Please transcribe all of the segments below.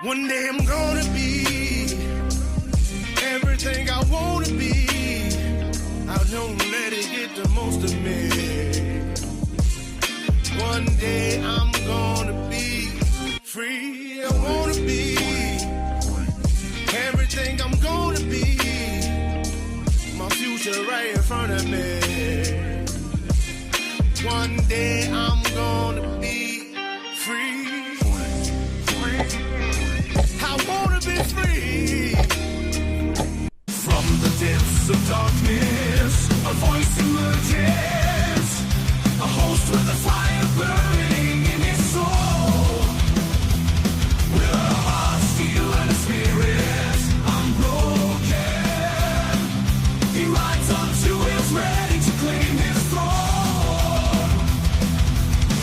One day I'm gonna be everything I wanna be. I don't let it get the most of me. One day I'm gonna be free. I wanna be everything I'm gonna be. My future right in front of me. One day I'm gonna be free. I wanna be free. From the depths of darkness, a voice emerges. A host with a fire burning in his soul. With a heart steel and a spirit unbroken. He rides on two wheels ready to claim his throne.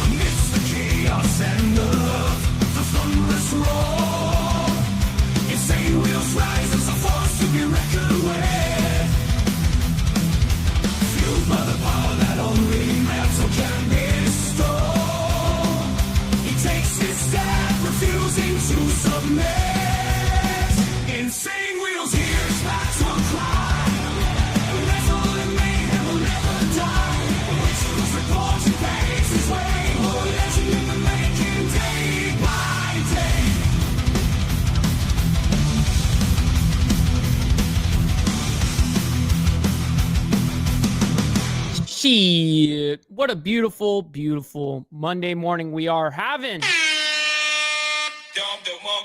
Amidst the chaos and the thunderous roar. Insane wheels rise as a force to be reckoned with. Fueled by the power that only metal can bestow. He takes his stand, refusing to submit. Insane wheels hear his battle cry. Metal and mayhem will never die. Rituals report and paves his way. More legend in the making, day by day. Shit. What a beautiful, beautiful Monday morning we are having.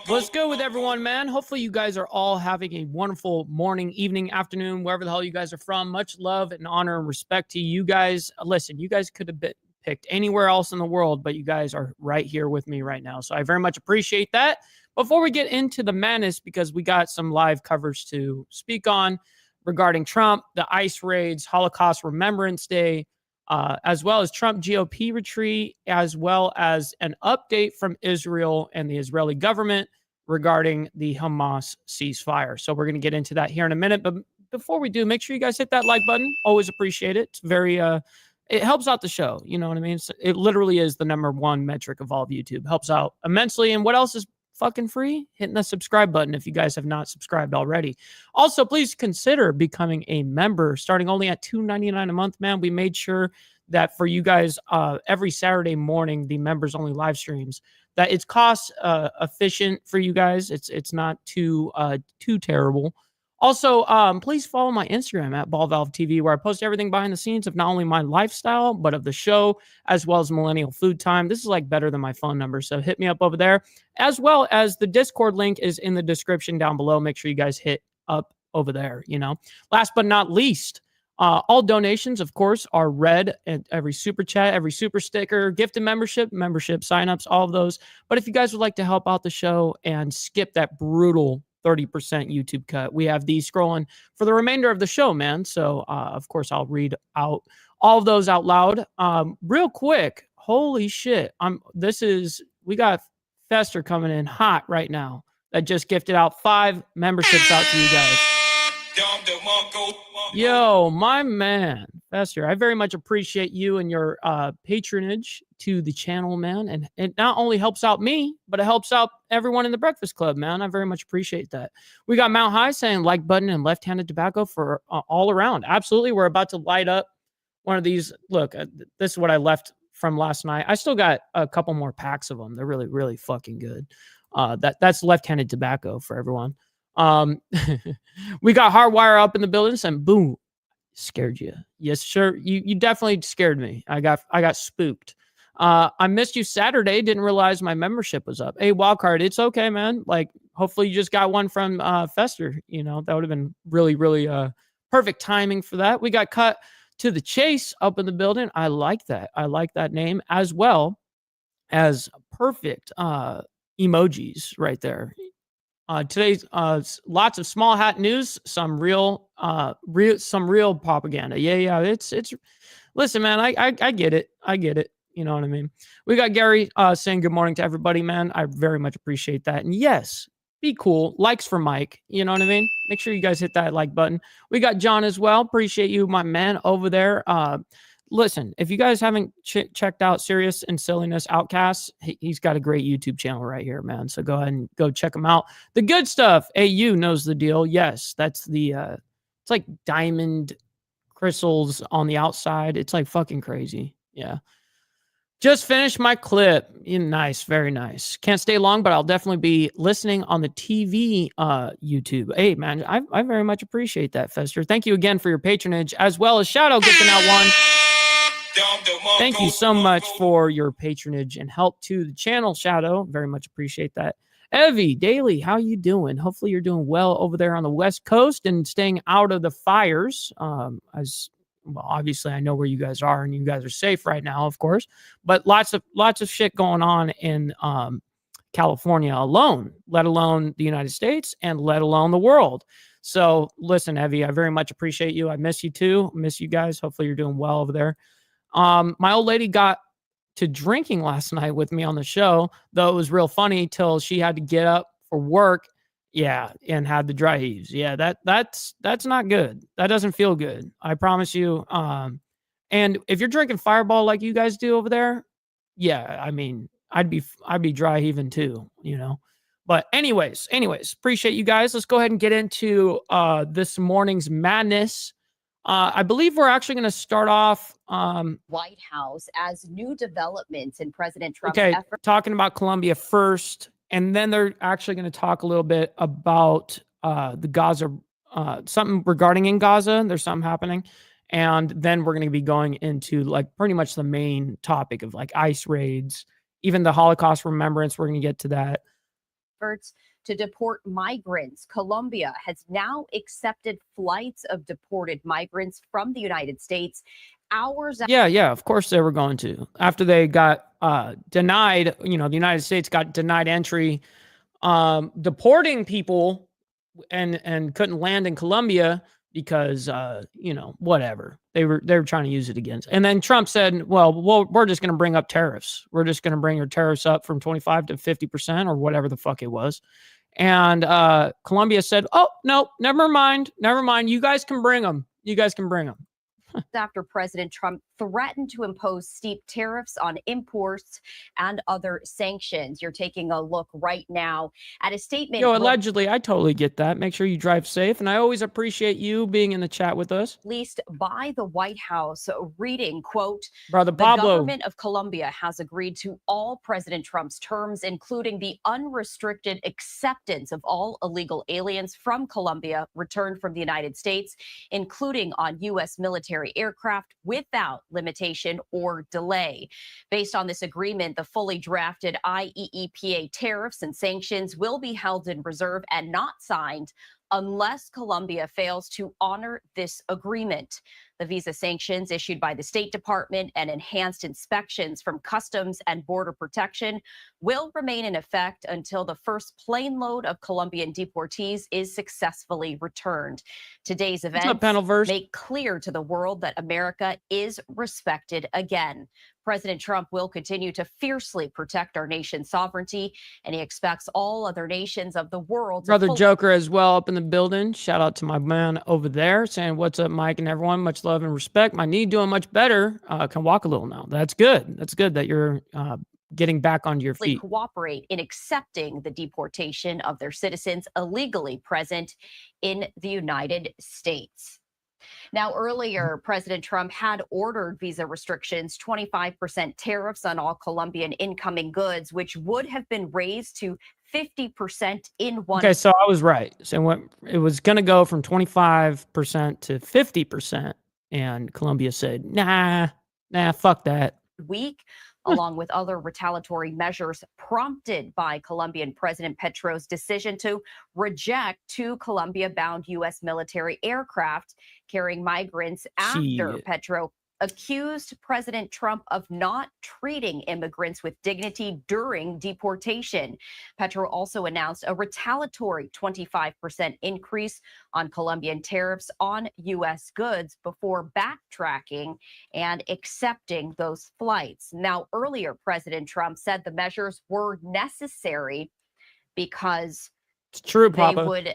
What's good with everyone, man? Hopefully you guys are all having a wonderful morning, evening, afternoon, wherever the hell you guys are from. Much love and honor and respect to you guys. Listen, you guys could have been picked anywhere else in the world, but you guys are right here with me right now. So I very much appreciate that. Before we get into the madness, because we got some live coverage to speak on regarding Trump, the ICE raids, Holocaust Remembrance Day, as well as Trump GOP retreat, as well as an update from Israel and the Israeli government regarding the Hamas ceasefire. So we're going to get into that here in a minute. But before we do, make sure you guys hit that like button. Always appreciate it. It's very, it helps out the show. You know what I mean? It literally is the #1 metric of all of YouTube. Helps out immensely. And what else is fucking free? Hitting the subscribe button if you guys have not subscribed already. Also, please consider becoming a member starting only at $2.99 a month, man. We made sure that for you guys, every Saturday morning, the members only live streams, that it's cost efficient for you guys. It's not too terrible. Also, please follow my Instagram at BallValveTV, where I post everything behind the scenes of not only my lifestyle, but of the show, as well as Millennial Food Time. This is like better than my phone number, so hit me up over there, as well as the Discord link is in the description down below. Make sure you guys hit up over there, you know. Last but not least, all donations, of course, are read at every super chat, every super sticker, gifted membership signups, all of those. But if you guys would like to help out the show and skip that brutal 30% YouTube cut, we have these scrolling for the remainder of the show, man. So, of course, I'll read out all of those out loud. Real quick, holy shit. We got Fester coming in hot right now that just gifted out 5 memberships out to you guys. Yo, my man, Fester, I very much appreciate you and your patronage to the channel, man. And it not only helps out me, but it helps out everyone in the Breakfast Club, man. I very much appreciate that. We got Mount High saying like button and left-handed tobacco for all around. Absolutely. We're about to light up one of these. Look, this is what I left from last night. I still got a couple more packs of them. They're really, really fucking good. That's left-handed tobacco for everyone. We got Hardwire up in the building and boom, scared you. Yes, sure. You definitely scared me. I got spooked. I missed you Saturday. Didn't realize my membership was up. Hey, Wildcard, it's okay, man. Like, hopefully you just got one from Fester. You know, that would have been really, really perfect timing for that. We got Cut to the Chase up in the building. I like that. I like that name, as well as perfect emojis right there. Today's lots of small hat news, some real propaganda. Yeah. It's listen, man, I get it. I get it. You know what I mean? We got Gary saying good morning to everybody, man. I very much appreciate that. And yes, be cool. Likes for Mike. You know what I mean? Make sure you guys hit that like button. We got John as well. Appreciate you, my man, over there. listen, if you guys haven't checked out Serious and Silliness Outcasts, he's got a great YouTube channel right here, man. So go ahead and go check him out. The good stuff. AU knows the deal. Yes, that's the it's like diamond crystals on the outside. It's like fucking crazy. Yeah. Just finished my clip. Nice, very nice. Can't stay long, but I'll definitely be listening on the TV YouTube. Hey, man, I very much appreciate that, Fester. Thank you again for your patronage, as well as Shadow getting that one. Thank you so much for your patronage and help to the channel, Shadow. Very much appreciate that. Evie, Daily, how you doing? Hopefully you're doing well over there on the West Coast and staying out of the fires. As well, obviously I know where you guys are and you guys are safe right now, of course, but lots of shit going on in California alone, let alone the United States and let alone the world. So listen, Evie, I very much appreciate you. I miss you too. Miss you guys. Hopefully you're doing well over there. My old lady got to drinking last night with me on the show, though it was real funny till she had to get up for work. Yeah, and had the dry heaves. Yeah, that's not good. That doesn't feel good. I promise you. And if you're drinking Fireball like you guys do over there, yeah, I mean, I'd be dry heaving too, you know. But anyways, appreciate you guys. Let's go ahead and get into this morning's madness. I believe we're actually going to start off White House as new developments in President Trump's okay, effort. Talking about Colombia first, and then they're actually going to talk a little bit about the Gaza, something regarding in Gaza. There's something happening. And then we're going to be going into like pretty much the main topic of like ICE raids, even the Holocaust remembrance. We're going to get to that. Efforts to deport migrants. Colombia has now accepted flights of deported migrants from the United States hours after. Yeah, of course they were going to. After they got denied, the United States got denied entry, deporting people and couldn't land in Colombia because whatever. They were trying to use it against. And then Trump said, well, we're just going to bring up tariffs. We're just going to bring your tariffs up from 25 to 50% or whatever the fuck it was. And Colombia said, oh, no, never mind. You guys can bring them. After President Trump threatened to impose steep tariffs on imports and other sanctions. You're taking a look right now at a statement. Allegedly, I totally get that. Make sure you drive safe. And I always appreciate you being in the chat with us. Released by the White House, reading, quote, Brother the Pablo. government of Colombia has agreed to all President Trump's terms, including the unrestricted acceptance of all illegal aliens from Colombia returned from the United States, including on U.S. military aircraft without limitation or delay. Based on this agreement, the fully drafted IEEPA tariffs and sanctions will be held in reserve and not signed unless Colombia fails to honor this agreement. The visa sanctions issued by the State Department and enhanced inspections from Customs and Border Protection will remain in effect until the first plane load of Colombian deportees is successfully returned. Today's events make clear to the world that America is respected again. President Trump will continue to fiercely protect our nation's sovereignty, and he expects all other nations of the world to Brother Joker as well up in the building. Shout out to my man over there saying, what's up, Mike and everyone? Much love and respect. My knee doing much better. Can walk a little now. That's good. That's good that you're getting back onto your feet. Cooperate in accepting the deportation of their citizens illegally present in the United States. Now, earlier, President Trump had ordered visa restrictions, 25% tariffs on all Colombian incoming goods, which would have been raised to 50% in one. Okay, so I was right. So it was going to go from 25% to 50%. And Colombia said, nah, fuck that. Week, along with other retaliatory measures prompted by Colombian President Petro's decision to reject 2 Colombia-bound U.S. military aircraft carrying migrants after Petro accused President Trump of not treating immigrants with dignity during deportation. Petro also announced a retaliatory 25% increase on Colombian tariffs on U.S. goods before backtracking and accepting those flights. Now, earlier, President Trump said the measures were necessary because it's true, they would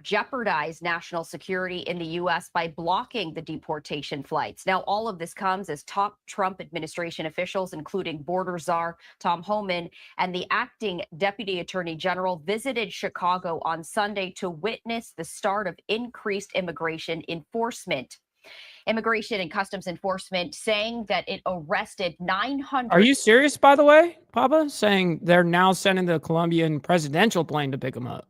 jeopardize national security in the U.S. by blocking the deportation flights. Now, all of this comes as top Trump administration officials, including border czar Tom Homan and the acting deputy attorney general, visited Chicago on Sunday to witness the start of increased immigration enforcement. Immigration and Customs Enforcement saying that it arrested 900. Are you serious, by the way, Papa? Saying they're now sending the Colombian presidential plane to pick them up.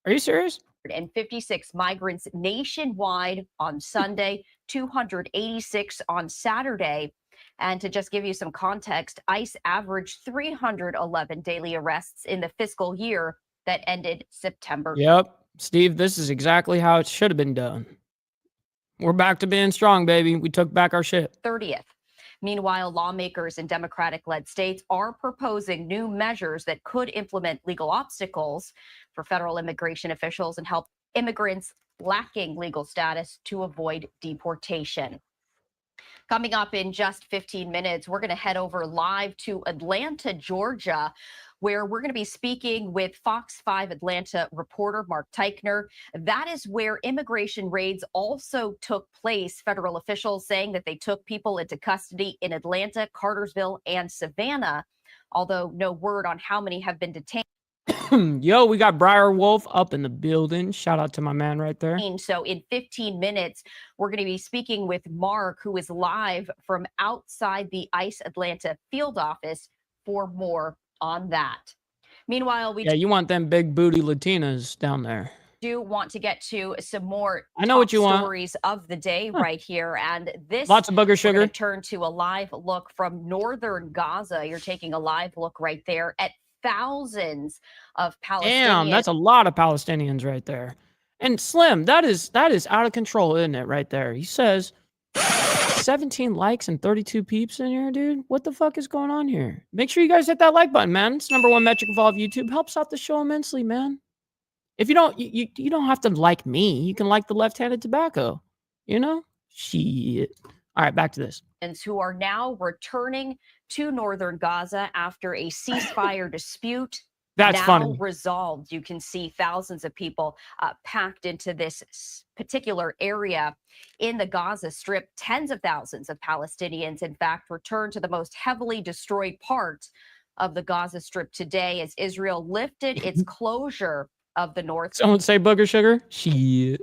Are you serious? And 56 migrants nationwide on Sunday, 286 on Saturday. And to just give you some context, ICE averaged 311 daily arrests in the fiscal year that ended September. Yep. Steve, this is exactly how it should have been done. We're back to being strong, baby. We took back our shit. 30th. Meanwhile, lawmakers in Democratic-led states are proposing new measures that could implement legal obstacles for federal immigration officials and help immigrants lacking legal status to avoid deportation. Coming up in just 15 minutes, we're going to head over live to Atlanta, Georgia, where we're going to be speaking with Fox 5 Atlanta reporter Mark Teichner. That is where immigration raids also took place. Federal officials saying that they took people into custody in Atlanta, Cartersville, and Savannah, although no word on how many have been detained. Yo, we got Briar Wolf up in the building. Shout out to my man right there. So in 15 minutes, we're going to be speaking with Mark, who is live from outside the ICE Atlanta field office for more on that. Meanwhile, we you want them big booty Latinas down there. Do want to get to some more I know what you stories of the day right here. And this lots of booger sugar. We're going to turn to a live look from northern Gaza. You're taking a live look right there at thousands of Palestinians. Damn, that's a lot of Palestinians right there. And Slim, that is out of control, isn't it, right there? He says 17 likes and 32 peeps in here, dude. What the fuck is going on here? Make sure you guys hit that like button, man. It's #1 metric of all of YouTube. Helps out the show immensely, man. If you don't, you don't have to like me. You can like the left-handed tobacco. You know? Shit. All right, back to this. Who are now returning to northern Gaza after a ceasefire dispute. That's now funny. Resolved. You can see thousands of people packed into this particular area in the Gaza Strip. Tens of thousands of Palestinians, in fact, returned to the most heavily destroyed part of the Gaza Strip today as Israel lifted its closure of the north. Someone say booger sugar? Shit.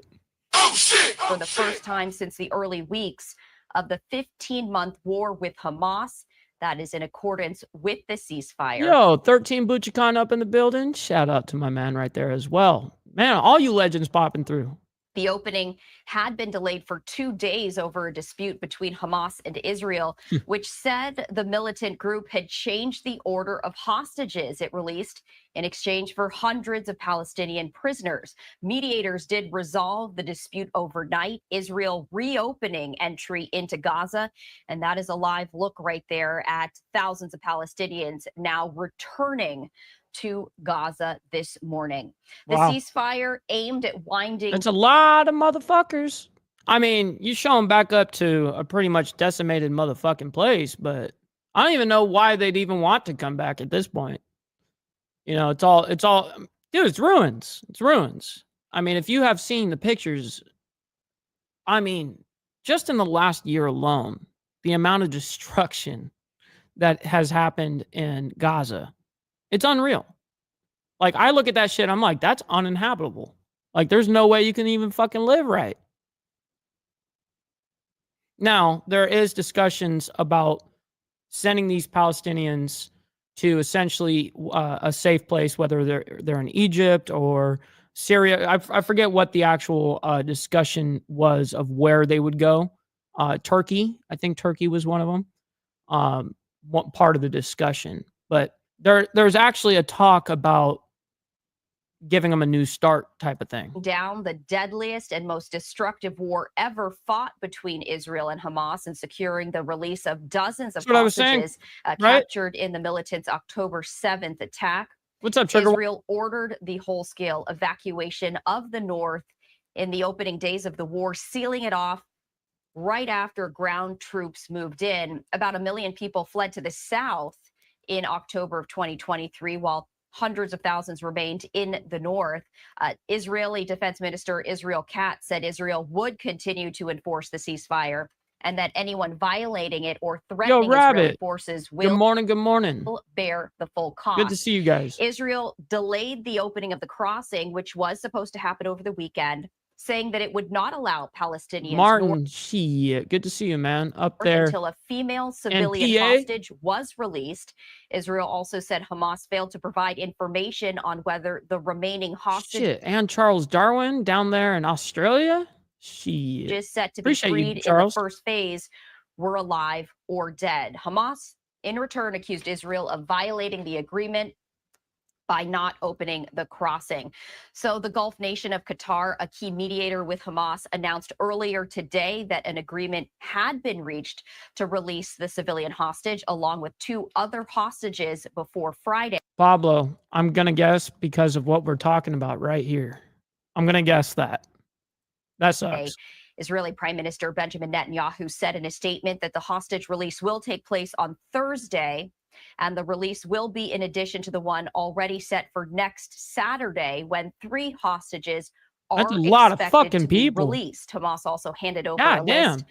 Oh, shit! For the first time since the early weeks of the 15-month war with Hamas. That is in accordance with the ceasefire. Yo, 13 Buchicon up in the building. Shout out to my man right there as well. Man, all you legends popping through. The opening had been delayed for 2 days over a dispute between Hamas and Israel, which said the militant group had changed the order of hostages it released in exchange for hundreds of Palestinian prisoners. Mediators did resolve the dispute overnight, Israel reopening entry into Gaza. And that is a live look right there at thousands of Palestinians now returning to Gaza this morning. The ceasefire aimed at winding. It's a lot of motherfuckers. I mean, you show them back up to a pretty much decimated motherfucking place, but I don't even know why they'd even want to come back at this point. You know, it's all, dude, it's ruins. It's ruins. I mean, if you have seen the pictures, I mean, just in the last year alone, the amount of destruction that has happened in Gaza, it's unreal. Like, I look at that shit, I'm like, that's uninhabitable. Like, there's no way you can even fucking live right. Now, there is discussions about sending these Palestinians to essentially a safe place, whether they're in Egypt or Syria. I forget what the actual discussion was of where they would go. Turkey, I think Turkey was one of them. One part of the discussion, but there's actually a talk about giving them a new start type of thing. Down the deadliest and most destructive war ever fought between Israel and Hamas and securing the release of dozens of hostages captured in the militants' October 7th attack. What's up, Trigger? Israel ordered the whole-scale evacuation of the north in the opening days of the war, sealing it off right after ground troops moved in. About 1 million people fled to the south in October of 2023, while hundreds of thousands remained in the north. Israeli Defense Minister Israel Katz said Israel would continue to enforce the ceasefire and that anyone violating it or threatening Israeli forces Good will morning. Good morning. bear the full cost. Good to see you guys. Israel delayed the opening of the crossing, which was supposed to happen over the weekend, saying that it would not allow Palestinians Martin, shit. Good to see you, man. Up there. until a female civilian hostage was released. Israel also said Hamas failed to provide information on whether the remaining hostages Shit. And Charles Darwin down there in Australia? Shit. just set to be freed in the first phase were alive or dead. Hamas, in return, accused Israel of violating the agreement by not opening the crossing. So the Gulf nation of Qatar, a key mediator with Hamas, announced earlier today that an agreement had been reached to release the civilian hostage along with 2 other hostages before Friday. Pablo, I'm going to guess because of what we're talking about right here. I'm going to guess that. That sucks. Israeli Prime Minister Benjamin Netanyahu said in a statement that the hostage release will take place on Thursday, and the release will be in addition to the one already set for next Saturday when 3 hostages are That's a lot of expected fucking to be people. released. Hamas also handed over God a damn. list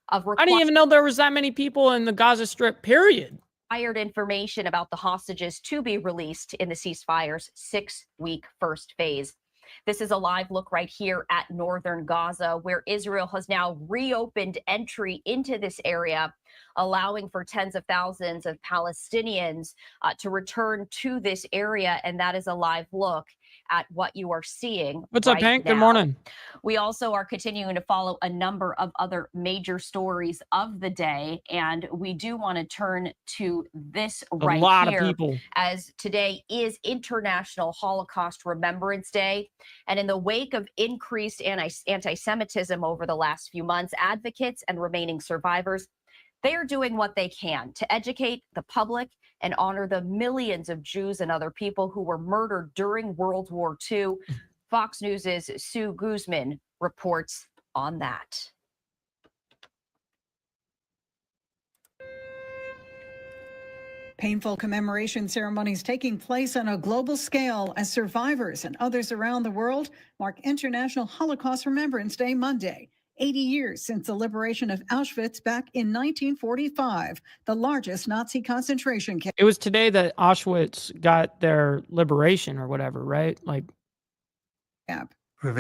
of I didn't even know there was that many people in the Gaza Strip, period. required information about the hostages to be released in the ceasefire's 6-week first phase. This is a live look right here at northern Gaza, where Israel has now reopened entry into this area, allowing for tens of thousands of Palestinians to return to this area. And that is a live look at what you are seeing. What's up, Hank? Good morning. We also are continuing to follow a number of other major stories of the day, and we do want to turn to this right here. A lot of people. As today is International Holocaust Remembrance Day, and in the wake of increased anti-Semitism over the last few months, advocates and remaining survivors, they are doing what they can to educate the public and honor the millions of Jews and other people who were murdered during World War II. Fox News' Sue Guzman reports on that. Painful commemoration ceremonies taking place on a global scale as survivors and others around the world mark International Holocaust Remembrance Day Monday. 80 years since the liberation of Auschwitz back in 1945, the largest Nazi concentration camp. It was today that Auschwitz got their liberation or whatever, right? Like, From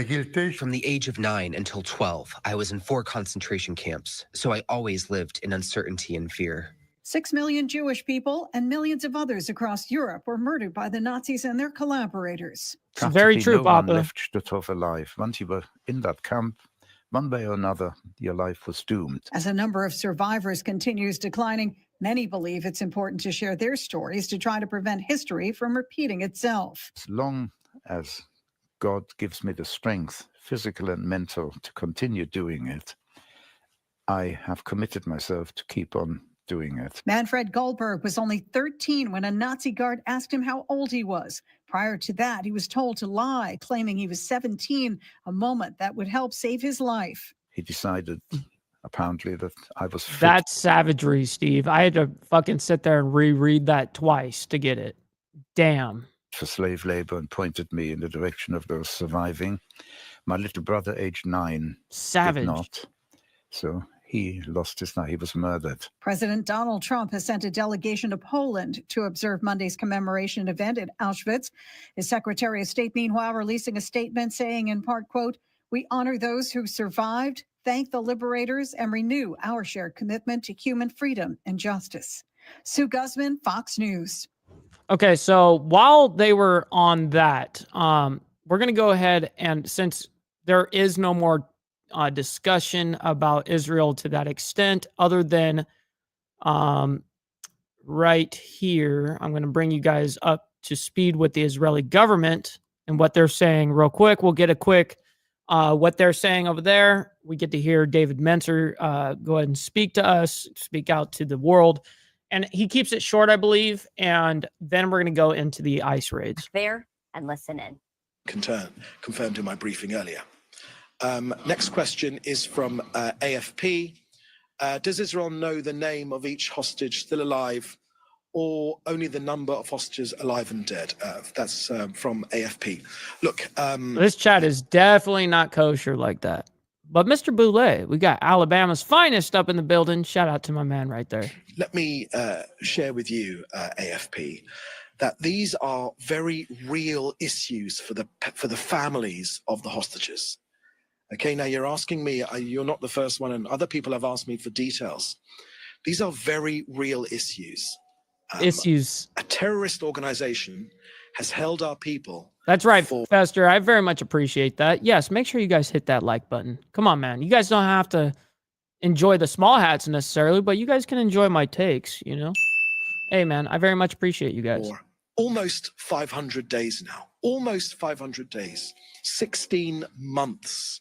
the age of 9 until 12, I was in 4 concentration camps, so I always lived in uncertainty and fear. 6 million Jewish people and millions of others across Europe were murdered by the Nazis and their collaborators. It's very true, no one Papa. left Stutthof alive. Once you were in that camp, one way or another, your life was doomed. As the number of survivors continues declining, many believe it's important to share their stories to try to prevent history from repeating itself. As long as God gives me the strength, physical and mental, to continue doing it, I have committed myself to keep on doing it. Manfred Goldberg was only 13 when a Nazi guard asked him how old he was. Prior to that, he was told to lie, claiming he was 17, a moment that would help save his life. He decided, apparently, that I was fit. That's savagery, Steve. I had to fucking sit there and reread that twice to get it. Damn. For slave labor and pointed me in the direction of those surviving. My little brother, aged 9, Savage. did not. So he lost his life. He was murdered. President Donald Trump has sent a delegation to Poland to observe Monday's commemoration event at Auschwitz. His Secretary of State, meanwhile, releasing a statement saying, in part, quote, "We honor those who survived, thank the liberators, and renew our shared commitment to human freedom and justice." Sue Guzman, Fox News. Okay, so while they were on that, we're going to go ahead and, since there is no more discussion about Israel to that extent, other than right here, I'm going to bring you guys up to speed with the Israeli government and what they're saying real quick. We'll get a quick what they're saying over there. We get to hear David Menser go ahead and speak to us, speak out to the world. And he keeps it short, I believe. And then we're going to go into the ICE raids. There and listen in. Confirmed in my briefing earlier. Next question is from AFP. Does Israel know the name of each hostage still alive or only the number of hostages alive and dead? That's from AFP. Look, This chat is definitely not kosher like that. But Mr. Boulay, we got Alabama's finest up in the building. Shout out to my man right there. let me share with you, AFP, that these are very real issues for the families of the hostages. Okay, now you're asking me, you're not the first one, and other people have asked me for details. These are very real issues. Issues. A terrorist organization has held our people. That's right, Fester. I very much appreciate that. Yes, make sure you guys hit that like button. Come on, man. You guys don't have to enjoy the small hats necessarily, but you guys can enjoy my takes, you know? Hey, man, I very much appreciate you guys. For almost 500 days now. Almost 500 days. 16 months.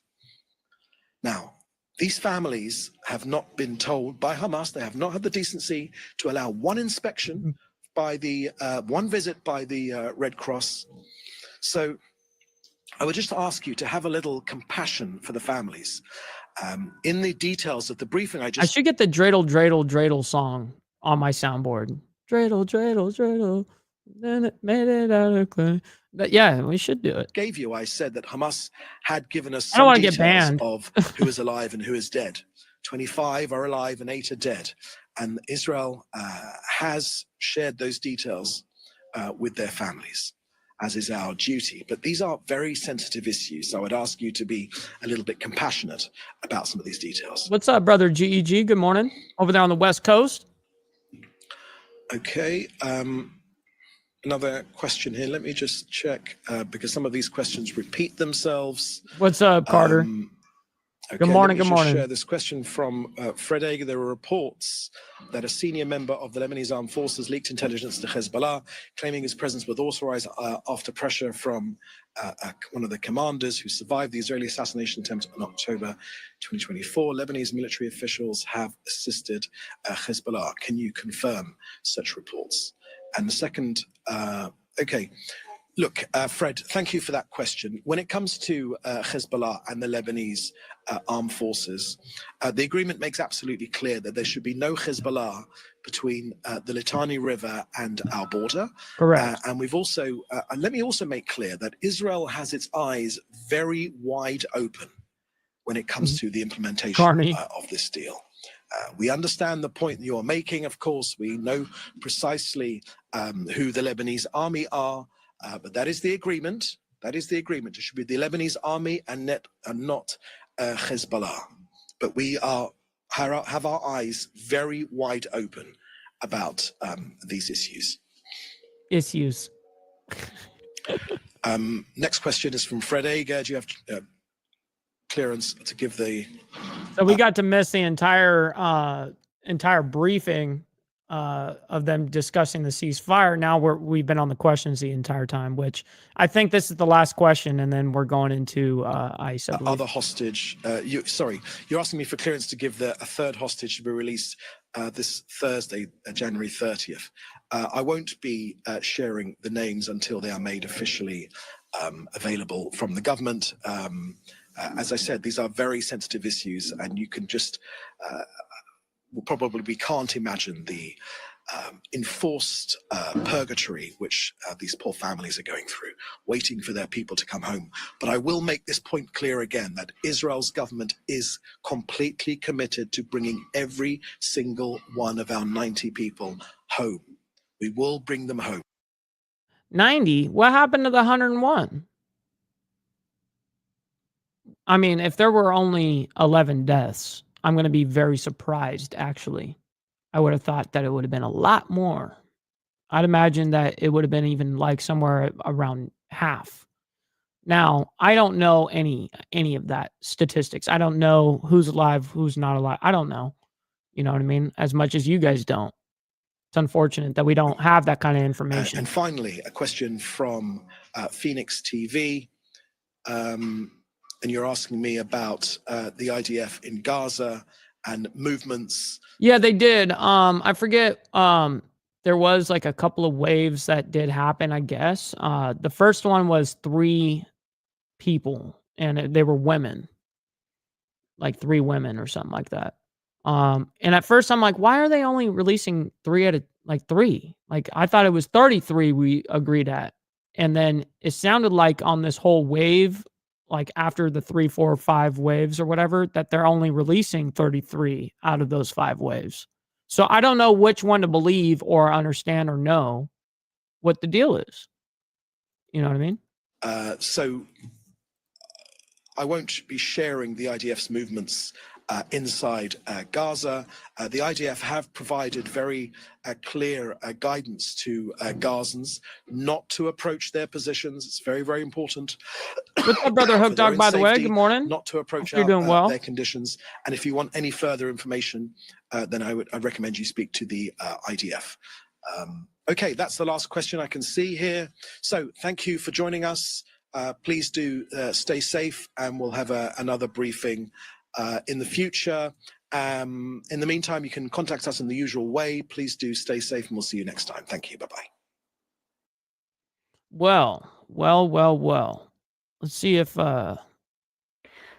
Now, these families have not been told by Hamas, they have not had the decency to allow one inspection by the, one visit by the Red Cross. So I would just ask you to have a little compassion for the families. In the details of the briefing, I should get the dreidel, dreidel, dreidel song on my soundboard. Dreidel, dreidel, dreidel. Then it made it out of clay. But yeah, we should do it. Gave you, I said that Hamas had given us I don't some want to get details banned. of who is alive and who is dead. 25 are alive and 8 are dead. And Israel has shared those details with their families, as is our duty. But these are very sensitive issues, so I would ask you to be a little bit compassionate about some of these details. What's up, brother GEG? Good morning. Over there on the West Coast. Okay. Another question here. Let me just check, because some of these questions repeat themselves. What's up, Carter? Okay, good morning, let me good morning. Share this question from Fred Egger. There were reports that a senior member of the Lebanese armed forces leaked intelligence to Hezbollah, claiming his presence was authorized after pressure from one of the commanders who survived the Israeli assassination attempt in October 2024. Lebanese military officials have assisted Hezbollah. Can you confirm such reports? And the second, okay. Look, Fred, thank you for that question. When it comes to Hezbollah and the Lebanese armed forces, the agreement makes absolutely clear that there should be no Hezbollah between the Litani River and our border. Correct. And we've also, let me also make clear that Israel has its eyes very wide open when it comes to the implementation of this deal. We understand the point you're making, of course. We know precisely who the Lebanese army are. But that is the agreement. That is the agreement. It should be the Lebanese army and not Hezbollah. But we have our eyes very wide open about these issues. Next question is from Fred Ager. Do you have clearance to give the? So we got to miss the entire briefing of them discussing the ceasefire. Now we've been on the questions the entire time, which I think this is the last question, and then we're going into ICE. Other hostage. You're asking me for clearance to give a third hostage to be released this Thursday, January 30th. I won't be sharing the names until they are made officially available from the government. As I said, these are very sensitive issues, and you can just we can't imagine the enforced purgatory which these poor families are going through, waiting for their people to come home. But I will make this point clear again, that Israel's government is completely committed to bringing every single one of our 90 people home. We will bring them home. 90? What happened to the 101? I mean, if there were only 11 deaths, I'm going to be very surprised, actually. I would have thought that it would have been a lot more. I'd imagine that it would have been even like somewhere around half. Now, I don't know any of that statistics. I don't know who's alive, who's not alive. I don't know. You know what I mean? As much as you guys don't. It's unfortunate that we don't have that kind of information. And finally, a question from Phoenix TV. And you're asking me about the IDF in Gaza and movements. Yeah, they did. I forget. There was like a couple of waves that did happen, I guess. The first one was 3 people, and they were women, like 3 women or something like that. And at first I'm like, why are they only releasing 3 at like 3. Like, I thought it was 33 we agreed at. And then it sounded like on this whole wave, like after the 3, 4, 5 waves or whatever, that they're only releasing 33 out of those 5 waves. So I don't know which one to believe or understand or know what the deal is. You know what I mean? So I won't be sharing the IDF's movements inside Gaza. The IDF have provided very clear guidance to Gazans not to approach their positions. It's very, very important. What's up, brother Hook Dog, by the way? Good morning. Not to approach You're doing well. their conditions. And if you want any further information, then I'd recommend you speak to the IDF. Okay, that's the last question I can see here. So thank you for joining us. Please do stay safe, and we'll have another briefing in the future. In the meantime, you can contact us in the usual way. Please do stay safe, and we'll see you next time. Thank you. Bye-bye. Well. Let's see if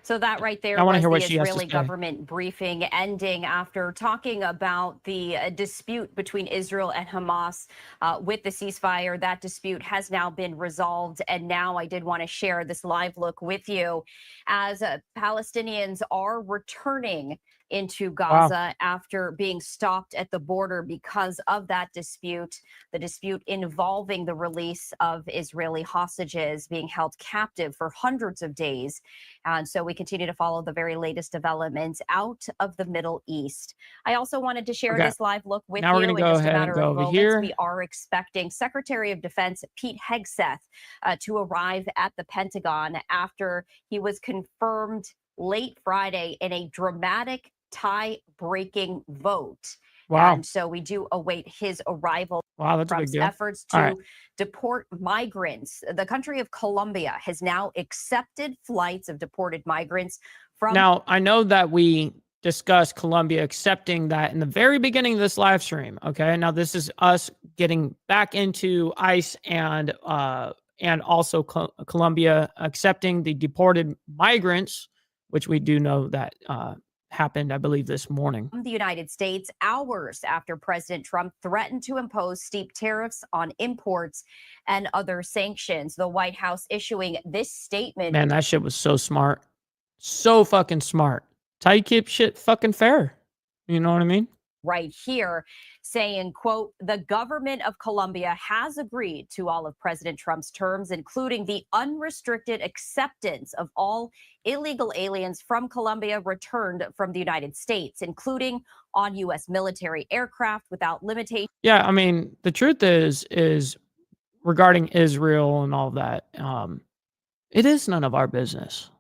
So that right there I wanna was hear the what she has to Israeli say. government briefing ending after talking about the dispute between Israel and Hamas with the ceasefire. That dispute has now been resolved. And now I did want to share this live look with you as Palestinians are returning into Gaza after being stopped at the border because of that dispute, the dispute involving the release of Israeli hostages being held captive for hundreds of days. And so we continue to follow the very latest developments out of the Middle East. I also wanted to share this live look with Now we're you gonna in go just a ahead and matter go of over moments. here. We are expecting Secretary of Defense Pete Hegseth to arrive at the Pentagon after he was confirmed late Friday in a dramatic tie-breaking vote. Wow. And so we do await his arrival. Wow, that's a big Trump's deal. efforts All to right. deport migrants. The country of Colombia has now accepted flights of deported migrants from. Now, I know that we discussed Colombia accepting that in the very beginning of this live stream. Okay. Now, this is us getting back into ICE and also Colombia accepting the deported migrants, which we do know that happened, I believe, this morning. The United States, hours after President Trump threatened to impose steep tariffs on imports and other sanctions. The White House issuing this statement. Man, that shit was so smart. So fucking smart. It's how you keep shit fucking fair. You know what I mean? Right here, saying, quote, the government of Colombia has agreed to all of President Trump's terms, including the unrestricted acceptance of all illegal aliens from Colombia returned from the United States, including on U.S. military aircraft without limitation. Yeah, I mean, the truth is regarding Israel and all that, it is none of our business.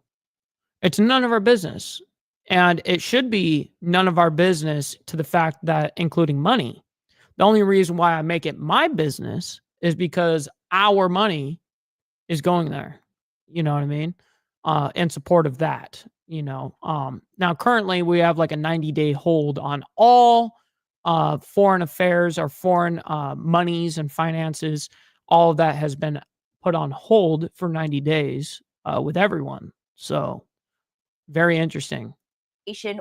It's none of our business. And it should be none of our business to the fact that including money. The only reason why I make it my business is because our money is going there. You know what I mean? In support of that, you know. Now currently we have like a 90-day hold on all foreign affairs or foreign monies and finances. All of that has been put on hold for 90 days with everyone. So very interesting.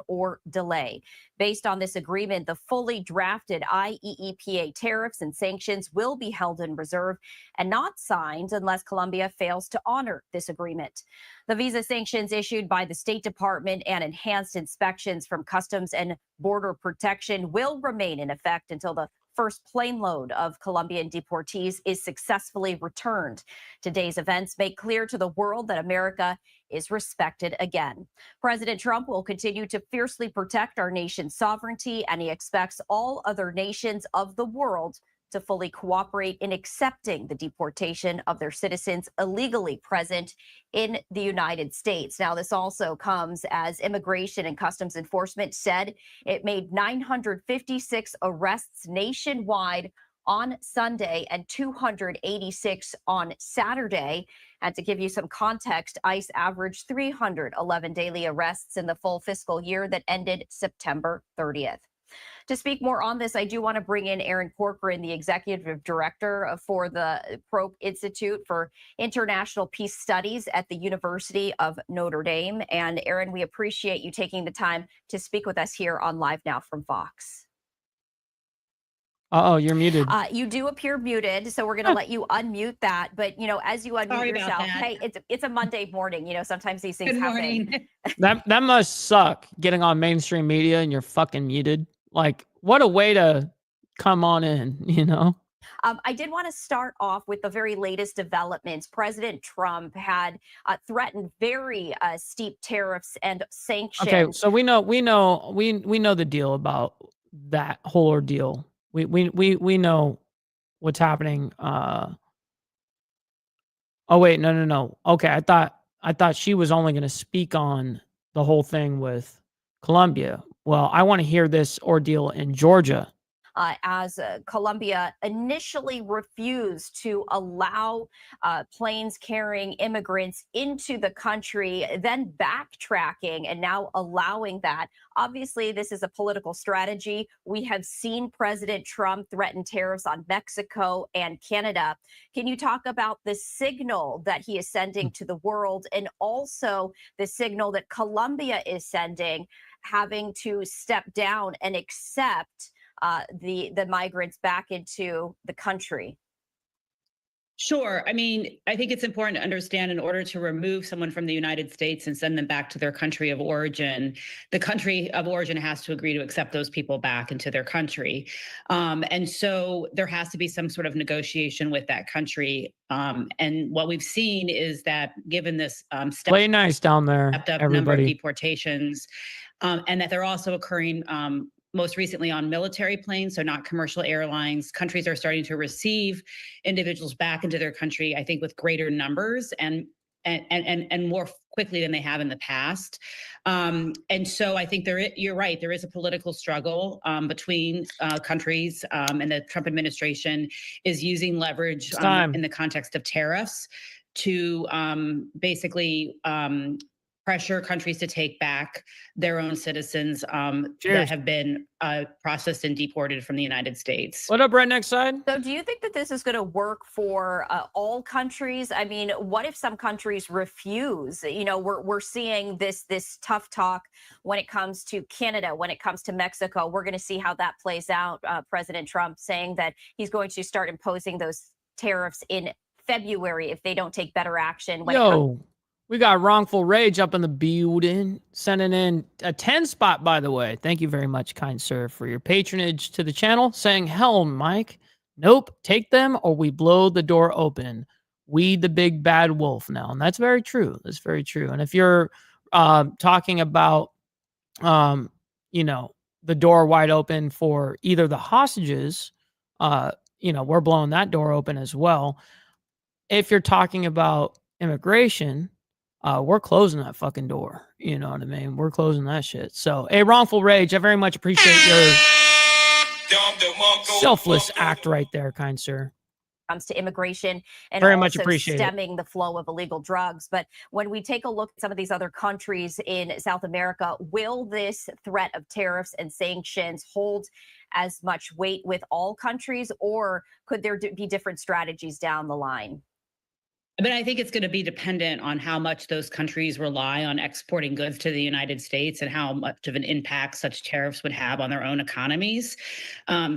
Or delay. Based on this agreement, the fully drafted IEEPA tariffs and sanctions will be held in reserve and not signed unless Colombia fails to honor this agreement. The visa sanctions issued by the State Department and enhanced inspections from Customs and Border Protection will remain in effect until the first plane load of Colombian deportees is successfully returned. Today's events make clear to the world that America is respected again. President Trump will continue to fiercely protect our nation's sovereignty, and he expects all other nations of the world to fully cooperate in accepting the deportation of their citizens illegally present in the United States. Now, this also comes as Immigration and Customs Enforcement said it made 956 arrests nationwide on Sunday and 286 on Saturday. And to give you some context, ICE averaged 311 daily arrests in the full fiscal year that ended September 30th. To speak more on this, I do want to bring in Aaron Corcoran, the executive director for the Probe Institute for International Peace Studies at the University of Notre Dame. And Aaron, we appreciate you taking the time to speak with us here on Live Now from Fox. Uh-oh, you're muted. You do appear muted, so we're going to let you unmute that. But, as you unmute Sorry about yourself, that. hey, it's a Monday morning. Sometimes these things Good happen. morning. That must suck, getting on mainstream media and you're fucking muted. Like, what a way to come on in. I did want to start off with the very latest developments. President Trump had threatened very steep tariffs and sanctions. Okay, so we know the deal about that whole ordeal. We know what's happening. Oh wait, no. Okay, I thought she was only going to speak on the whole thing with Colombia. Well, I want to hear this ordeal in Georgia. As Colombia initially refused to allow planes carrying immigrants into the country, then backtracking and now allowing that. Obviously, this is a political strategy. We have seen President Trump threaten tariffs on Mexico and Canada. Can you talk about the signal that he is sending to the world, and also the signal that Colombia is sending, having to step down and accept the migrants back into the country? Sure. I mean, I think it's important to understand, in order to remove someone from the United States and send them back to their country of origin, the country of origin has to agree to accept those people back into their country. And so there has to be some sort of negotiation with that country. And what we've seen is that, given this Play nice down there, stepped up everybody. number of deportations, and that they're also occurring most recently on military planes, so not commercial airlines. Countries are starting to receive individuals back into their country, I think, with greater numbers and more quickly than they have in the past. And so I think you're right, there is a political struggle between countries, and the Trump administration is using leverage in the context of tariffs to basically pressure countries to take back their own citizens that have been processed and deported from the United States. What up, redneck side? So do you think that this is going to work for all countries? I mean, what if some countries refuse? We're seeing this tough talk when it comes to Canada, when it comes to Mexico. We're going to see how that plays out. President Trump saying that he's going to start imposing those tariffs in February if they don't take better action. We got Wrongful Rage up in the building, sending in a 10 spot, by the way. Thank you very much, kind sir, for your patronage to the channel, saying, hell, Mike, nope, take them or we blow the door open. We the big bad wolf now. And that's very true. That's very true. And if you're talking about, the door wide open for either the hostages, we're blowing that door open as well. If you're talking about immigration, we're closing that fucking door. You know what I mean? We're closing that shit. So, hey, Wrongful Rage, I very much appreciate your selfless act right there, kind sir. Comes to immigration and very much also appreciate stemming the flow of illegal drugs. But when we take a look at some of these other countries in South America, will this threat of tariffs and sanctions hold as much weight with all countries, or could there be different strategies down the line? But I think it's going to be dependent on how much those countries rely on exporting goods to the United States and how much of an impact such tariffs would have on their own economies.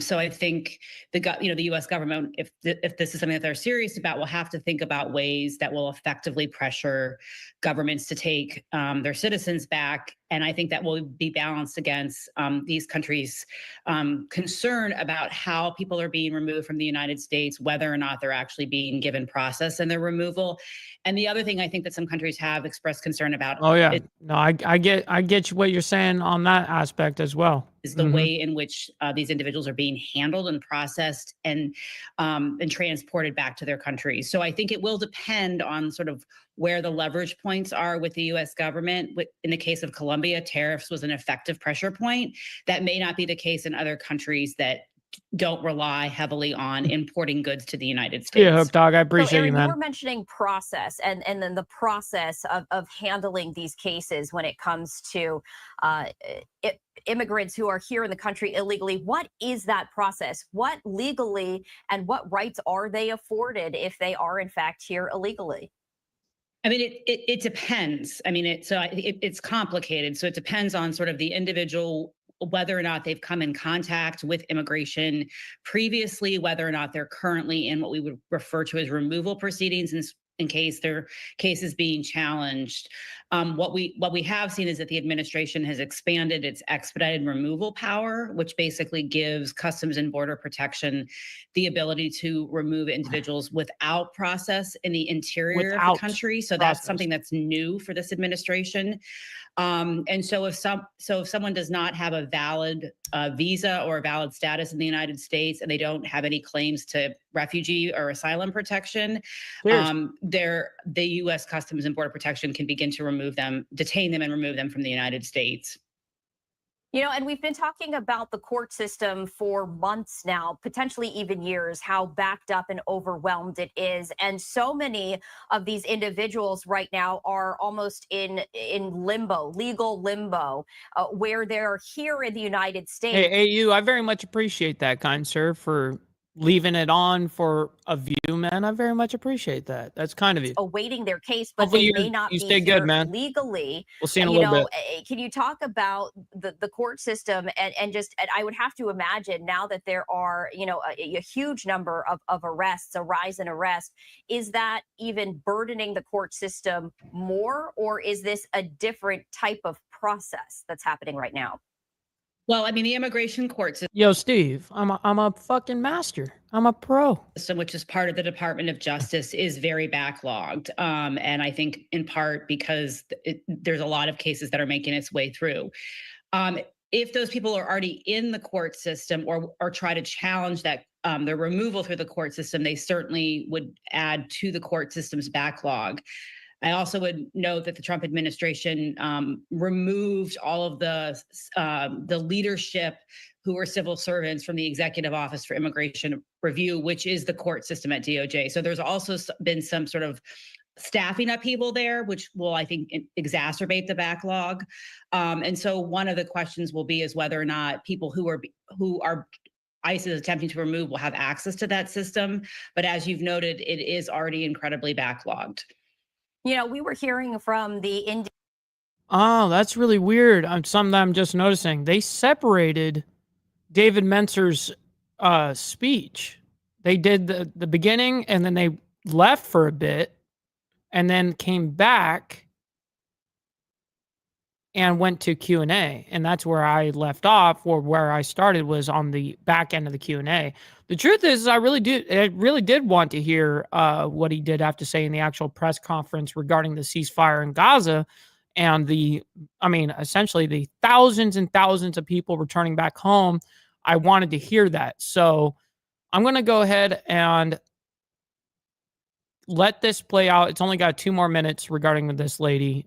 So I think the U.S. government, if this is something that they're serious about, will have to think about ways that will effectively pressure governments to take their citizens back. And I think that will be balanced against these countries' concern about how people are being removed from the United States, whether or not they're actually being given process in their removal. And the other thing I think that some countries have expressed concern about. Oh yeah, no, I get what you're saying on that aspect as well. Is the way in which these individuals are being handled and processed and transported back to their countries. So I think it will depend on sort of where the leverage points are with the U.S. government. In the case of Colombia, tariffs was an effective pressure point. That may not be the case in other countries that don't rely heavily on importing goods to the United States. Yeah, Hook Dog, I appreciate Aaron, you, man. You were mentioning process and then the process of handling these cases when it comes to immigrants who are here in the country illegally. What is that process? What legally and what rights are they afforded if they are in fact here illegally? I mean, it depends. I mean, it's complicated. So it depends on sort of the individual whether or not they've come in contact with immigration previously, whether or not they're currently in what we would refer to as removal proceedings in case their case is being challenged. What we have seen is that the administration has expanded its expedited removal power, which basically gives Customs and Border Protection the ability to remove individuals without process in the interior of the country. So that's something that's new for this administration. And so if someone does not have a valid visa or a valid status in the United States and they don't have any claims to refugee or asylum protection, the U.S. Customs and Border Protection can begin to detain them and remove them from the United States. You know, and we've been talking about the court system for months now, potentially even years, how backed up and overwhelmed it is. And so many of these individuals right now are almost in limbo, legal limbo, where they're here in the United States. Hey, AU, I very much appreciate that, kind sir, for leaving it on for a view, man. I very much appreciate that. That's kind of you. Awaiting their case, but Hopefully they may not be stay here good, man. legally. We'll see in a little bit. Can you talk about the court system and I would have to imagine now that there are, a huge number of arrests, a rise in arrests, is that even burdening the court system more, or is this a different type of process that's happening right now? Well, I mean, the immigration court system. Yo, Steve, I'm a fucking master. I'm a pro. Which is part of the Department of Justice, is very backlogged. And I think in part because there's a lot of cases that are making its way through. If those people are already in the court system or try to challenge that their removal through the court system, they certainly would add to the court system's backlog. I also would note that the Trump administration removed all of the leadership who were civil servants from the Executive Office for Immigration Review, which is the court system at DOJ. So there's also been some sort of staffing upheaval there, which will, I think, exacerbate the backlog. And so one of the questions will be is whether or not people who are ICE is attempting to remove will have access to that system. But as you've noted, it is already incredibly backlogged. You know, we were hearing from the Oh, that's really weird. Something I'm just noticing. They separated David Mentzer's speech. They did the beginning, and then they left for a bit, and then came back and went to Q&A. And that's where I left off, or where I started was on the back end of the Q&A. The truth is, I really did want to hear what he did have to say in the actual press conference regarding the ceasefire in Gaza and essentially the thousands and thousands of people returning back home. I wanted to hear that. So I'm going to go ahead and let this play out. It's only got 2 more minutes regarding this lady,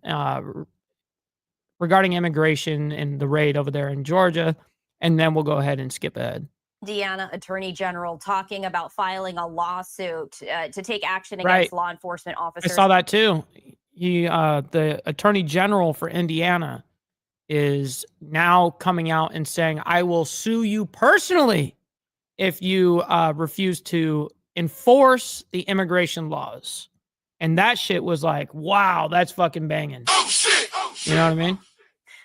regarding immigration and the raid over there in Georgia. And then we'll go ahead and skip ahead. Indiana Attorney General talking about filing a lawsuit to take action against law enforcement officers. I saw that too. The Attorney General for Indiana is now coming out and saying, I will sue you personally if you refuse to enforce the immigration laws. And that shit was like, wow, that's fucking banging. Oh shit! You know what I mean?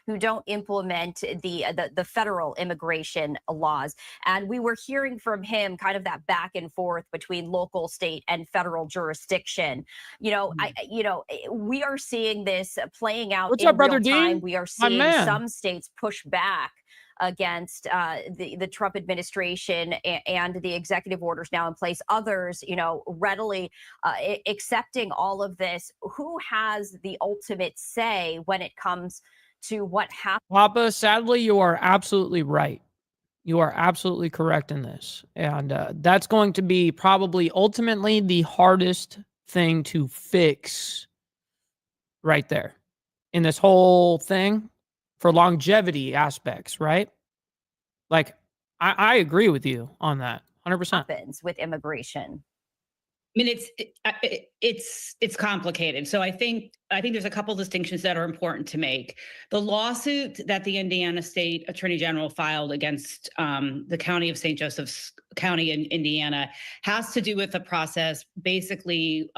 Who don't implement the federal immigration laws. And we were hearing from him kind of that back and forth between local, state, and federal jurisdiction. We are seeing this playing out in real time. We are seeing some states push back against the Trump administration and the executive orders now in place. Others, readily accepting all of this. Who has the ultimate say when it comes to what happened? Papa, sadly, you are absolutely right. You are absolutely correct in this. And that's going to be probably ultimately the hardest thing to fix right there in this whole thing for longevity aspects, right? Like, I agree with you on that 100%. Happens with immigration. I mean, it's complicated. So I think there's a couple distinctions that are important to make. The lawsuit that the Indiana State Attorney General filed against the County of St. Joseph's County in Indiana has to do with the process, basically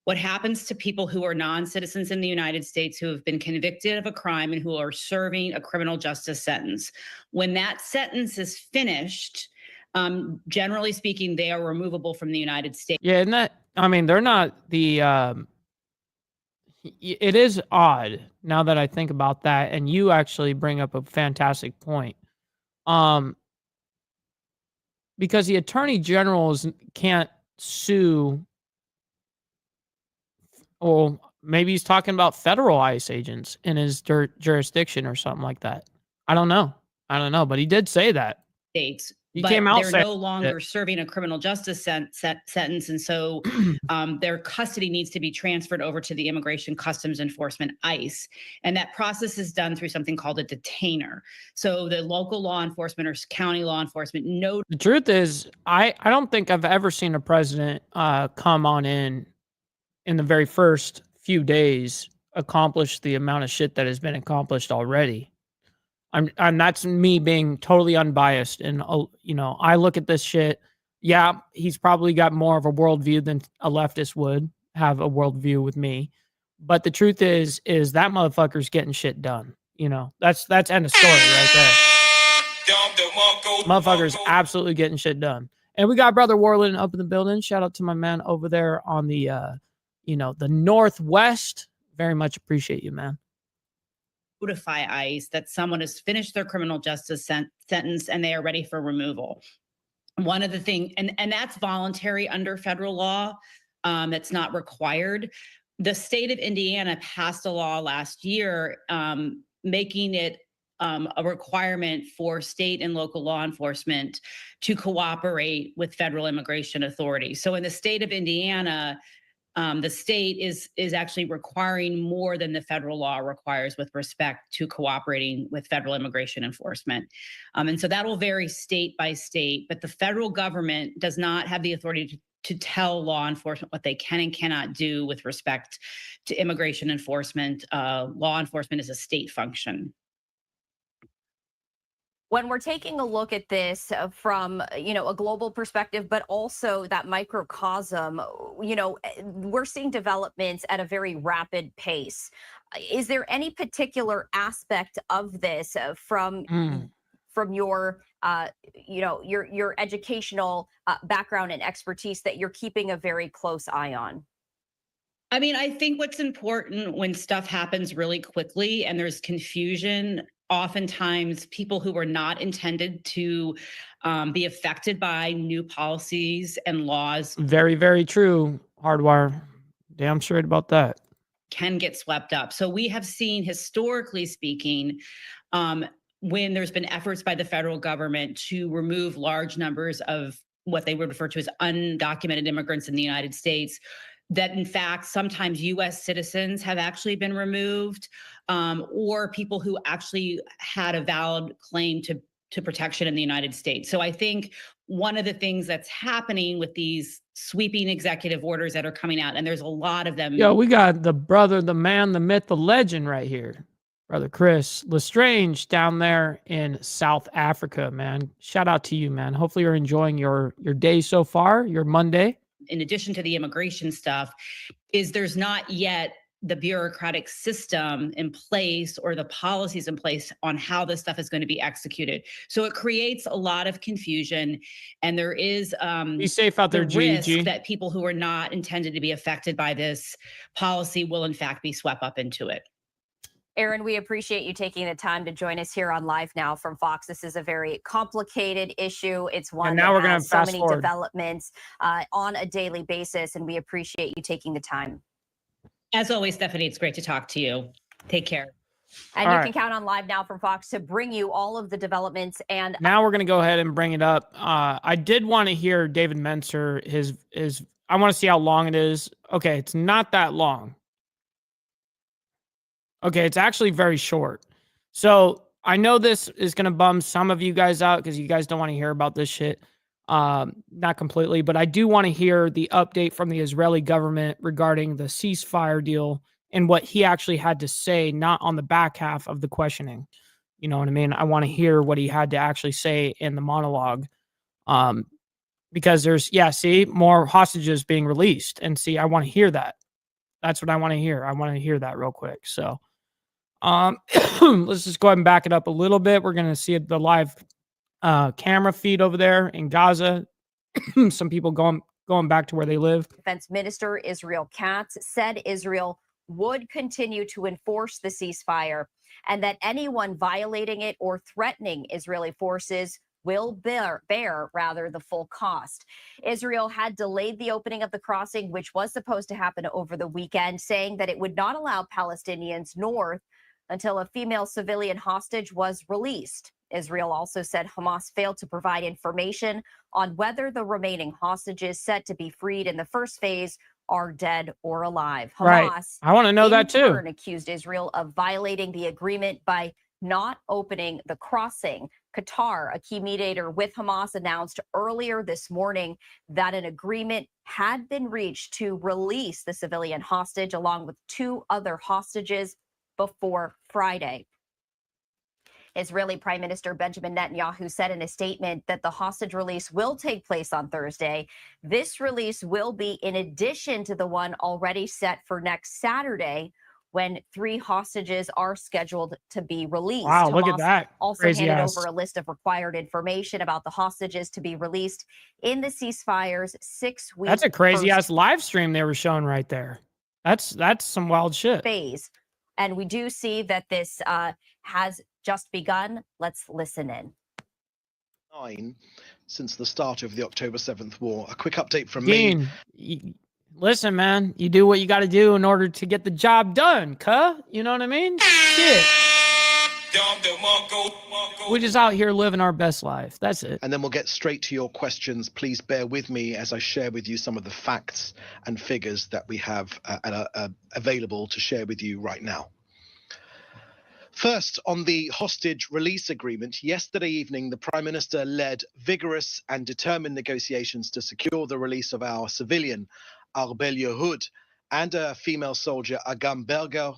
What happens to people who are non-citizens in the United States who have been convicted of a crime and who are serving a criminal justice sentence? When that sentence is finished, generally speaking, they are removable from the United States. Yeah, and that, I mean, they're not the it is odd now that I think about that, and you actually bring up a fantastic point. Because the attorney generals can't sue, or maybe he's talking about federal ICE agents in his jurisdiction or something like that. I don't know, but he did say that. States. He But came out they're saying no longer serving a criminal justice sentence, and so their custody needs to be transferred over to the Immigration Customs Enforcement, ICE, and that process is done through something called a detainer. So the local law enforcement or county law enforcement know. The truth is, I don't think I've ever seen a president come on in the very first few days accomplish the amount of shit that has been accomplished already. And that's me being totally unbiased. And, you know, I look at this shit. Yeah, he's probably got more of a worldview than a leftist would have a worldview with me. But the truth is that motherfucker's getting shit done. You know, that's end of story right there. Motherfucker's absolutely getting shit done. And we got Brother Warland up in the building. Shout out to my man over there on the, you know, the Northwest. Very much appreciate you, man. Notify ICE that someone has finished their criminal justice sentence and they are ready for removal. One of the things, and that's voluntary under federal law. That's not required. The state of Indiana passed a law last year making it a requirement for state and local law enforcement to cooperate with federal immigration authorities. So in the state of Indiana, the state is actually requiring more than the federal law requires with respect to cooperating with federal immigration enforcement. And so that will vary state by state, but the federal government does not have the authority to tell law enforcement what they can and cannot do with respect to immigration enforcement. Law enforcement is a state function. When we're taking a look at this from, you know, a global perspective, but also that microcosm, you know, we're seeing developments at a very rapid pace. Is there any particular aspect of this from your, you know, your educational background and expertise that you're keeping a very close eye on? I mean, I think what's important when stuff happens really quickly and there's confusion, oftentimes people who were not intended to be affected by new policies and laws. Very, very true, Hardwire. Damn straight about that. Can get swept up. So we have seen, historically speaking, when there's been efforts by the federal government to remove large numbers of what they would refer to as undocumented immigrants in the United States, that in fact, sometimes U.S. citizens have actually been removed, or people who actually had a valid claim to protection in the United States. So I think one of the things that's happening with these sweeping executive orders that are coming out, and there's a lot of them. Yo, we got the brother, the man, the myth, the legend right here. Brother Chris Lestrange down there in South Africa, man. Shout out to you, man. Hopefully you're enjoying your day so far, your Monday. In addition to the immigration stuff, is there's not yet the bureaucratic system in place or the policies in place on how this stuff is going to be executed. So it creates a lot of confusion, and there is be safe out there, risk GG. that people who are not intended to be affected by this policy will in fact be swept up into it. Aaron, we appreciate you taking the time to join us here on Live Now from Fox. This is a very complicated issue. It's one now that we're has so fast many forward. developments on a daily basis, and we appreciate you taking the time. As always, Stephanie, it's great to talk to you. Take care. And you can count on Live Now from Fox to bring you all of the developments. And now we're going to go ahead and bring it up. I did want to hear David Menser, his I want to see how long it is. Okay, it's not that long. Okay, it's actually very short. So I know this is going to bum some of you guys out because you guys don't want to hear about this shit. Not completely, but I do want to hear the update from the Israeli government regarding the ceasefire deal and what he actually had to say, not on the back half of the questioning. You know what I mean? I want to hear what he had to actually say in the monologue. Because there's, more hostages being released. And see, I want to hear that. That's what I want to hear. I want to hear that real quick. So, let's just go ahead and back it up a little bit. We're going to see the live camera feed over there in Gaza. Some people going back to where they live. Defense Minister Israel Katz said Israel would continue to enforce the ceasefire and that anyone violating it or threatening Israeli forces will bear the full cost. Israel had delayed the opening of the crossing, which was supposed to happen over the weekend, saying that it would not allow Palestinians north until a female civilian hostage was released. Israel also said Hamas failed to provide information on whether the remaining hostages set to be freed in the first phase are dead or alive. Hamas, right. I want to know that too. Accused Israel of violating the agreement by not opening the crossing. Qatar, a key mediator with Hamas, announced earlier this morning that an agreement had been reached to release the civilian hostage along with 2 other hostages before Friday. Israeli Prime Minister Benjamin Netanyahu said in a statement that the hostage release will take place on Thursday. This release will be in addition to the one already set for next Saturday, when 3 hostages are scheduled to be released. Wow, Hamas look at that. Also handed over a list of required information about the hostages to be released in the ceasefire's 6-week. That's a crazy ass live stream they were showing right there. That's some wild shit. Phase. And we do see that this has just begun. Let's listen in. 9 since the start of the October 7th war. A quick update from Dean, me. Listen, man, you do what you got to do in order to get the job done, cuh. You know what I mean? Shit. We're just out here living our best life. That's it. And then we'll get straight to your questions. Please bear with me as I share with you some of the facts and figures that we have available to share with you right now. First, on the hostage release agreement, yesterday evening, the Prime Minister led vigorous and determined negotiations to secure the release of our civilian, Arbel Yehud, and a female soldier, Agam Berger,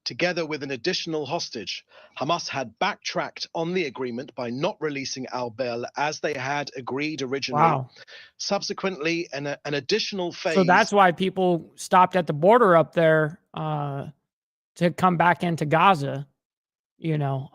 together with an additional hostage. Hamas had backtracked on the agreement by not releasing Arbel as they had agreed originally. Wow. Subsequently, an additional phase. So that's why people stopped at the border up there to come back into Gaza. You know,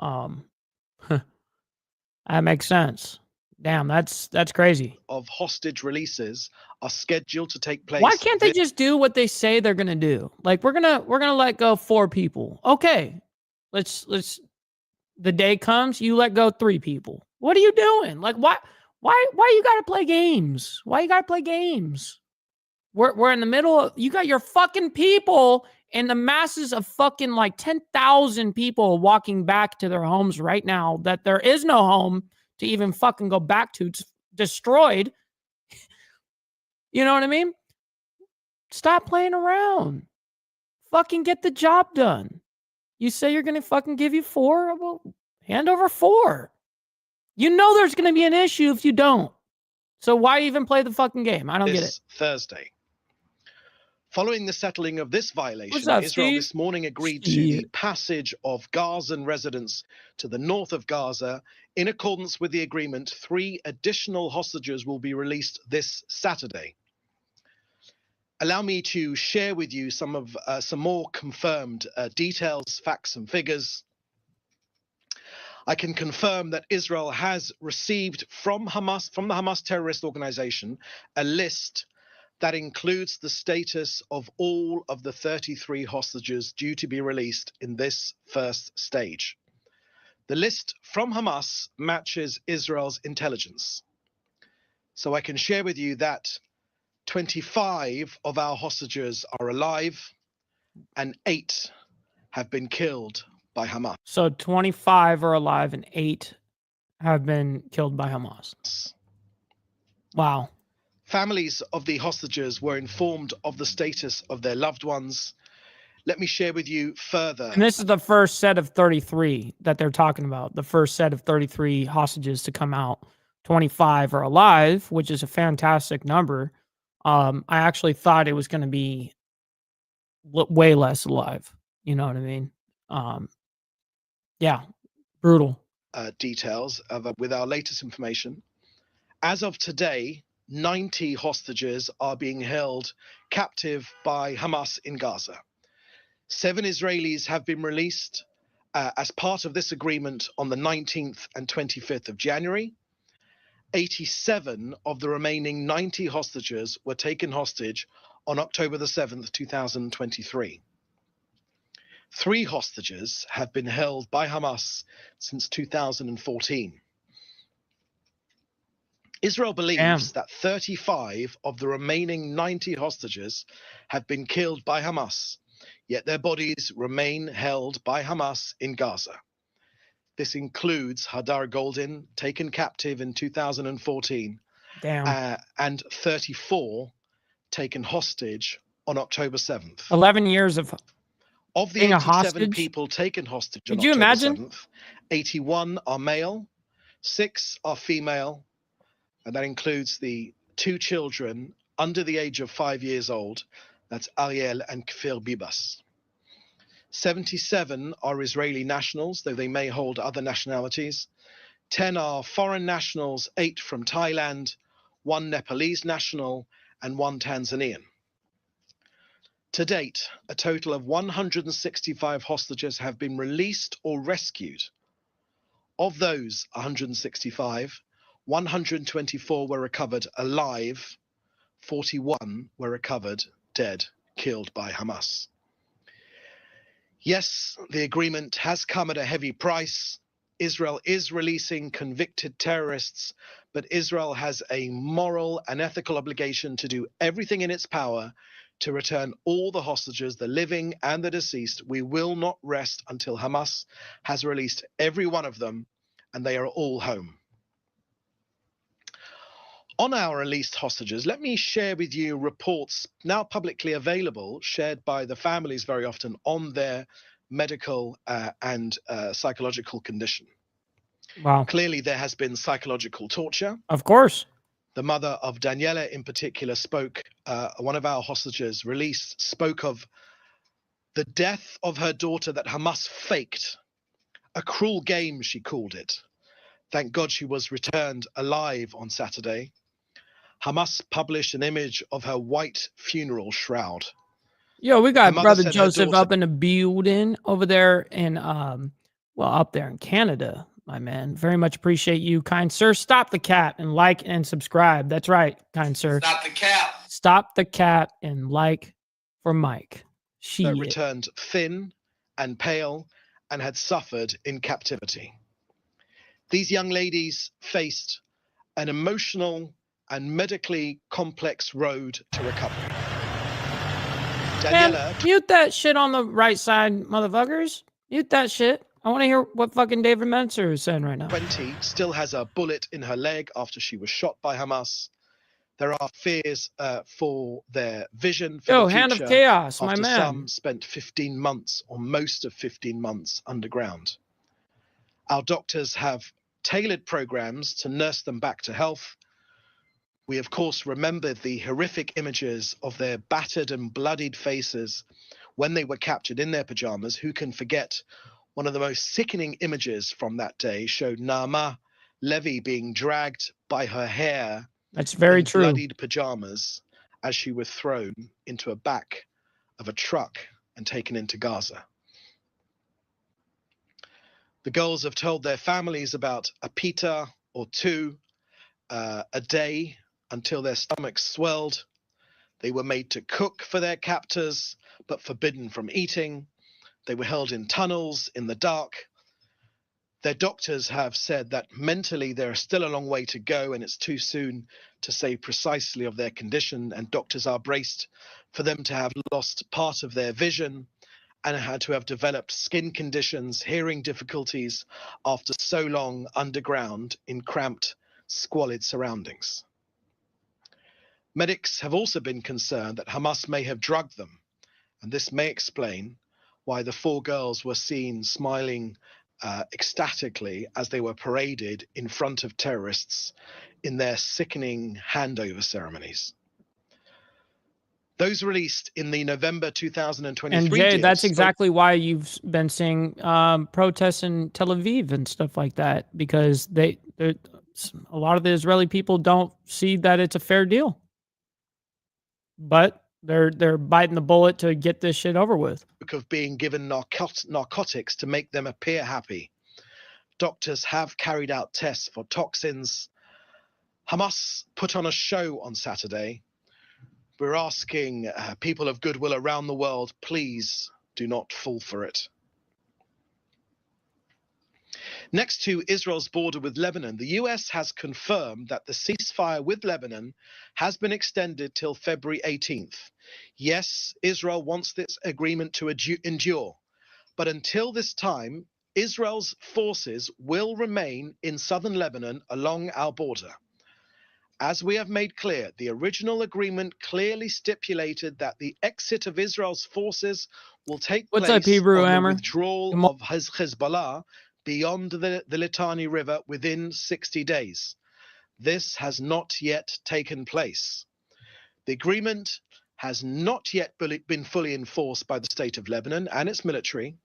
that makes sense. Damn, that's crazy. Of hostage releases are scheduled to take place. Why can't they just do what they say they're gonna do? Like we're gonna let go 4 people. Okay, let's. The day comes, you let go 3 people. What are you doing? Like why you gotta play games? Why you gotta play games? We're in the middle of. You got your fucking people. And the masses of fucking like 10,000 people walking back to their homes right now that there is no home to even fucking go back to. It's destroyed. You know what I mean? Stop playing around. Fucking get the job done. You say you're going to fucking give you 4? Well, hand over 4. You know there's going to be an issue if you don't. So why even play the fucking game? I don't get it. Thursday. Following the settling of this violation, up, Israel Steve? this morning agreed to the passage of Gazan residents to the north of Gaza. In accordance with the agreement, 3 additional hostages will be released this Saturday. Allow me to share with you some more confirmed details, facts, and figures. I can confirm that Israel has received from the Hamas terrorist organization, a list that includes the status of all of the 33 hostages due to be released in this first stage. The list from Hamas matches Israel's intelligence. So I can share with you that 25 of our hostages are alive and 8 have been killed by Hamas. So 25 are alive and 8 have been killed by Hamas. Wow. Families of the hostages were informed of the status of their loved ones. Let me share with you further. And this is the first set of 33 that they're talking about. The first set of 33 hostages to come out. 25 are alive, which is a fantastic number. I actually thought it was going to be way less alive. You know what I mean? Yeah, brutal. Details with our latest information. As of today, 90 hostages are being held captive by Hamas in Gaza. 7 Israelis have been released as part of this agreement on the 19th and 25th of January. 87 of the remaining 90 hostages were taken hostage on October the 7th, 2023. 3 hostages have been held by Hamas since 2014. Israel believes that 35 of the remaining 90 hostages have been killed by Hamas, yet their bodies remain held by Hamas in Gaza. This includes Hadar Goldin, taken captive in 2014, and 34 taken hostage on October 7th. 11 years of the being 87 people taken hostage on Could you October imagine? 7th, 81 are male, 6 are female, and that includes the 2 children under the age of 5 years old. That's Ariel and Kfir Bibas. 77 are Israeli nationals, though they may hold other nationalities. 10 are foreign nationals, 8 from Thailand, 1 Nepalese national, and 1 Tanzanian. To date, a total of 165 hostages have been released or rescued. Of those 165, 124 were recovered alive, 41 were recovered dead, killed by Hamas. Yes, the agreement has come at a heavy price. Israel is releasing convicted terrorists, but Israel has a moral and ethical obligation to do everything in its power to return all the hostages, the living and the deceased. We will not rest until Hamas has released every one of them and they are all home. On our released hostages, let me share with you reports now publicly available, shared by the families very often, on their medical and psychological condition. Wow. Clearly, there has been psychological torture. Of course. The mother of Daniela in particular spoke, one of our hostages released, spoke of the death of her daughter that Hamas faked. A cruel game, she called it. Thank God she was returned alive on Saturday. Hamas published an image of her white funeral shroud. Yo, we got Brother said her Joseph daughter- up in the building over there in, up there in Canada, my man. Very much appreciate you, kind sir. Stop the cat and like and subscribe. That's right, kind sir. Stop the cap. Stop the cat and like for Mike. That returned thin and pale and had suffered in captivity. These young ladies faced an emotional and medically complex road to recovery. Man, Daniela, mute that shit on the right side, motherfuckers. Mute that shit. I want to hear what fucking David Menser is saying right now. 20, still has a bullet in her leg after she was shot by Hamas. There are fears for their vision for the future. Hand of Chaos, my after man. Some spent 15 months or most of 15 months underground. Our doctors have tailored programs to nurse them back to health. We, of course, remember the horrific images of their battered and bloodied faces when they were captured in their pajamas. Who can forget one of the most sickening images from that day showed Naama Levy being dragged by her hair. That's very in true. Bloodied pajamas as she was thrown into a back of a truck and taken into Gaza. The girls have told their families about a pita or 2 a day until their stomachs swelled. They were made to cook for their captors, but forbidden from eating. They were held in tunnels in the dark. Their doctors have said that mentally there is still a long way to go and it's too soon to say precisely of their condition, and doctors are braced for them to have lost part of their vision and had to have developed skin conditions, hearing difficulties after so long underground in cramped, squalid surroundings. Medics have also been concerned that Hamas may have drugged them, and this may explain why the 4 girls were seen smiling ecstatically as they were paraded in front of terrorists in their sickening handover ceremonies. Those released in the November 2023 And Jay, deal that's spoke- exactly why you've been seeing protests in Tel Aviv and stuff like that, because a lot of the Israeli people don't see that it's a fair deal. But they're biting the bullet to get this shit over with. Of being given narcotics to make them appear happy. Doctors have carried out tests for toxins. Hamas put on a show on Saturday. We're asking people of goodwill around the world, please do not fall for it. Next to Israel's border with Lebanon, the US has confirmed that the ceasefire with Lebanon has been extended till February 18th. Yes, Israel wants this agreement to endure, but until this time, Israel's forces will remain in southern Lebanon along our border. As we have made clear, the original agreement clearly stipulated that the exit of Israel's forces will take What's place up, Hebrew on Hammer? the withdrawal of Hezbollah beyond the Litani River within 60 days. This has not yet taken place. The agreement has not yet been fully enforced by the state of Lebanon and its military.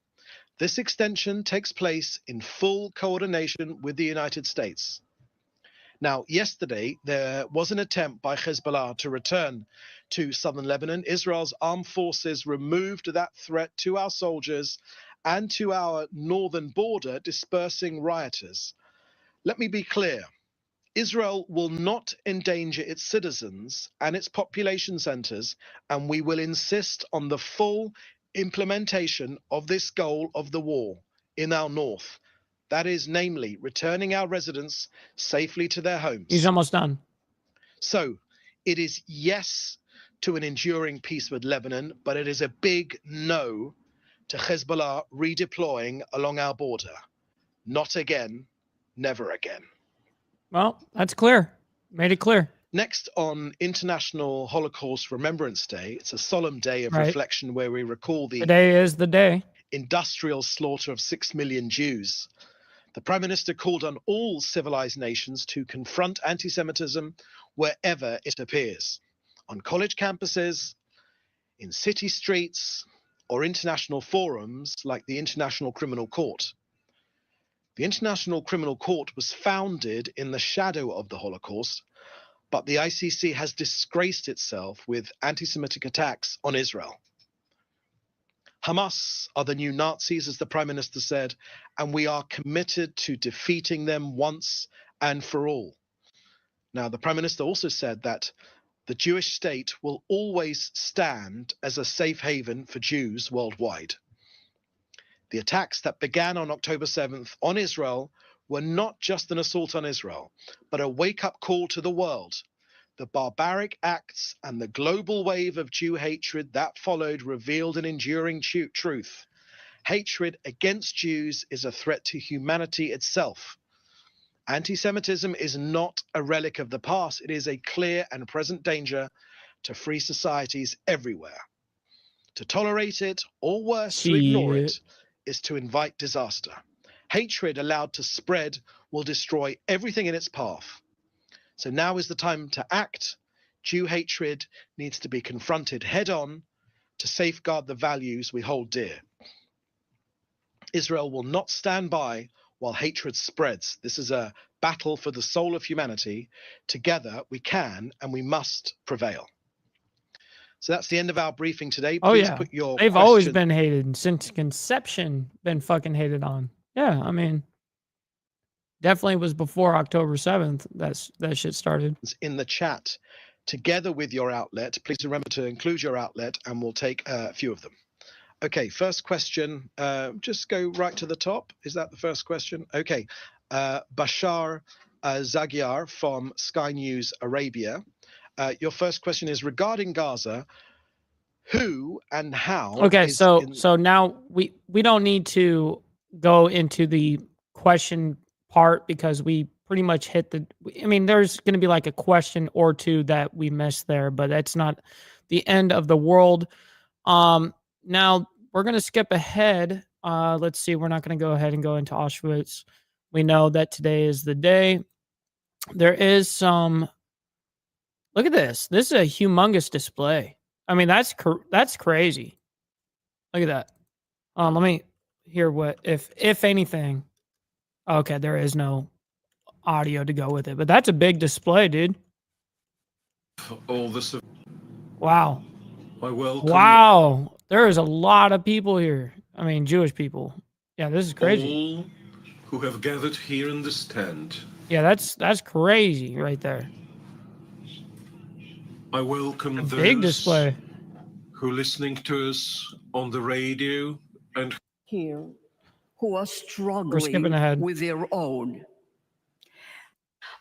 This extension takes place in full coordination with the United States. Now, yesterday, there was an attempt by Hezbollah to return to southern Lebanon. Israel's armed forces removed that threat to our soldiers and to our northern border, dispersing rioters. Let me be clear. Israel will not endanger its citizens and its population centers, and we will insist on the full implementation of this goal of the war in our north. That is, namely, returning our residents safely to their homes. He's almost done. So it is yes to an enduring peace with Lebanon, but it is a big no to Hezbollah redeploying along our border. Not again, never again. Well, that's clear. Made it clear. Next, on International Holocaust Remembrance Day, it's a solemn day of reflection where we recall the Today is the day. Industrial slaughter of 6 million Jews. The Prime Minister called on all civilized nations to confront anti-Semitism wherever it appears, on college campuses, in city streets, or international forums like the International Criminal Court. The International Criminal Court was founded in the shadow of the Holocaust, but the ICC has disgraced itself with anti-Semitic attacks on Israel. Hamas are the new Nazis, as the Prime Minister said, and we are committed to defeating them once and for all. Now, the Prime Minister also said that the Jewish state will always stand as a safe haven for Jews worldwide. The attacks that began on October 7th on Israel were not just an assault on Israel, but a wake-up call to the world. The barbaric acts and the global wave of Jew hatred that followed revealed an enduring truth. Hatred against Jews is a threat to humanity itself. Anti-Semitism is not a relic of the past. It is a clear and present danger to free societies everywhere. To tolerate it, or worse, to ignore it, is to invite disaster. Hatred allowed to spread will destroy everything in its path. So now is the time to act. Jew hatred needs to be confronted head-on to safeguard the values we hold dear. Israel will not stand by while hatred spreads. This is a battle for the soul of humanity. Together we can and we must prevail. So that's the end of our briefing today. Please put your They've always been hated since conception, been fucking hated on. Yeah, I mean, definitely was before October 7th that shit started. In the chat, together with your outlet. Please remember to include your outlet and we'll take a few of them. Okay, first question. Just go right to the top. Is that the first question? Okay. Bashar Zagiar from Sky News Arabia. Your first question is regarding Gaza. Who and how? Okay, so now we don't need to go into the question part because we pretty much hit the. I mean, there's going to be like a question or two that we missed there, but that's not the end of the world. Now we're going to skip ahead. Let's see. We're not going to go ahead and go into Auschwitz. We know that today is the day. There is some. Look at this. This is a humongous display. I mean, that's crazy. Look at that. Let me hear what if anything. Okay, there is no audio to go with it. But that's a big display, dude. All this. Wow. I welcome Wow. There is a lot of people here. I mean, Jewish people. Yeah, this is crazy. all who have gathered here in this tent. Yeah, that's crazy right there. I welcome A those big display. who are listening to us on the radio and here who are skipping struggling ahead. with their own.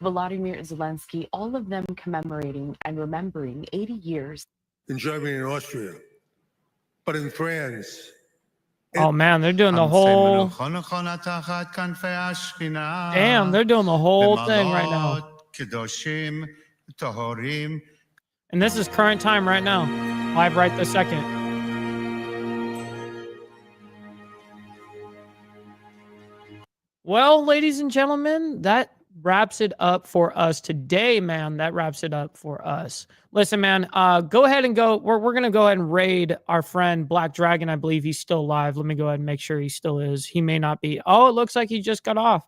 Volodymyr Zelensky, all of them commemorating and remembering 80 years. In Germany and Austria, but in France. Oh man, they're doing the whole. Damn, they're doing the whole thing right now. And this is current time right now, live right this second. Well, ladies and gentlemen, that wraps it up for us today, man. That wraps it up for us. Listen, man, go ahead and go. We're going to go ahead and raid our friend Black Dragon. I believe he's still alive. Let me go ahead and make sure he still is. He may not be. Oh, it looks like he just got off.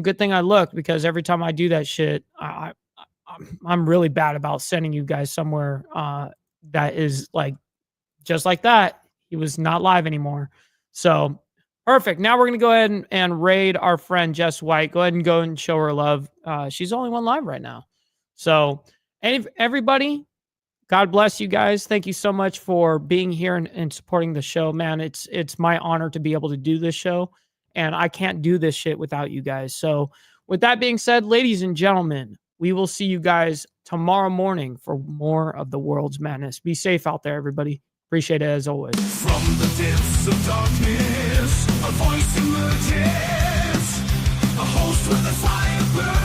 Good thing I looked, because every time I do that shit, I'm really bad about sending you guys somewhere that is like just like that. He was not live anymore. So perfect. Now we're going to go ahead and raid our friend Jess White. Go ahead and go and show her love. She's the only one live right now. So everybody, God bless you guys. Thank you so much for being here and supporting the show, man. It's my honor to be able to do this show, and I can't do this shit without you guys. So with that being said, ladies and gentlemen, we will see you guys tomorrow morning for more of the world's madness. Be safe out there, everybody. Appreciate it as always. From the depths of darkness, a voice emerges, a host with a fire burns.